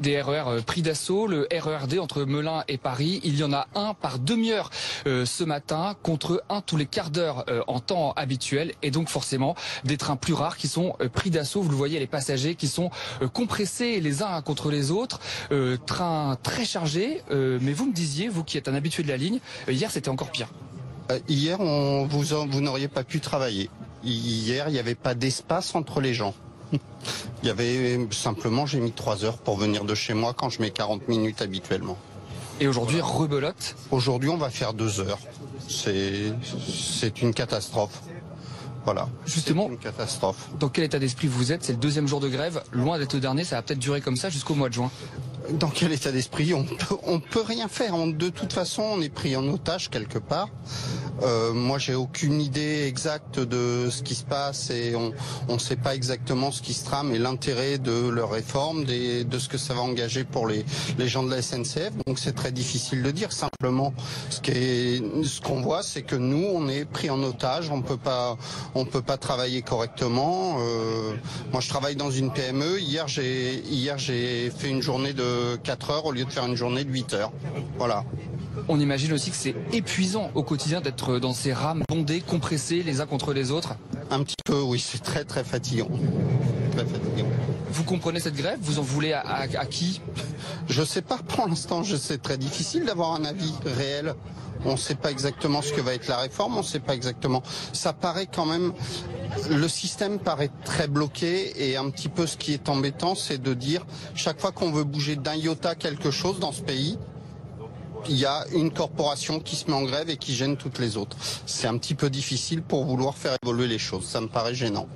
Des RER pris d'assaut, le RERD entre Melun et Paris, il y en a un par demi-heure ce matin contre un tous les quarts d'heure en temps habituel, et donc forcément des trains plus rares qui sont pris d'assaut. Vous le voyez, les passagers qui sont compressés les uns contre les autres, train très chargé, mais vous me disiez, vous qui êtes un habitué de la ligne, hier c'était encore pire. Hier, vous n'auriez pas pu travailler. Hier, il n'y avait pas d'espace entre les gens. Il y avait simplement, j'ai mis 3 heures pour venir de chez moi quand je mets 40 minutes habituellement. Et aujourd'hui, rebelote. Aujourd'hui, on va faire 2 heures. C'est une catastrophe. Voilà. Justement, une catastrophe. Dans quel état d'esprit vous êtes? C'est le deuxième jour de grève, loin d'être le dernier, ça va peut-être durer comme ça jusqu'au mois de juin. Dans quel état d'esprit? On peut rien faire. De toute façon, on est pris en otage quelque part. Moi, j'ai aucune idée exacte de ce qui se passe et on ne sait pas exactement ce qui se trame et l'intérêt de leur réforme, de ce que ça va engager pour les gens de la SNCF. Donc, c'est très difficile de dire. Simplement, ce qu'on voit, c'est que nous, on est pris en otage. On peut pas travailler correctement. Moi, je travaille dans une PME. Hier, j'ai fait une journée de 4 heures au lieu de faire une journée de 8 heures. Voilà. On imagine aussi que c'est épuisant au quotidien d'être dans ces rames bondées, compressées les uns contre les autres. Un petit peu, oui, c'est très très fatigant. Très fatigant. Vous comprenez cette grève? Vous en voulez à qui? Je sais pas pour l'instant, c'est très difficile d'avoir un avis réel. On ne sait pas exactement ce que va être la réforme, on ne sait pas exactement. Ça paraît quand même, le système paraît très bloqué et un petit peu ce qui est embêtant, c'est de dire chaque fois qu'on veut bouger d'un iota quelque chose dans ce pays, il y a une corporation qui se met en grève et qui gêne toutes les autres. C'est un petit peu difficile pour vouloir faire évoluer les choses, ça me paraît gênant.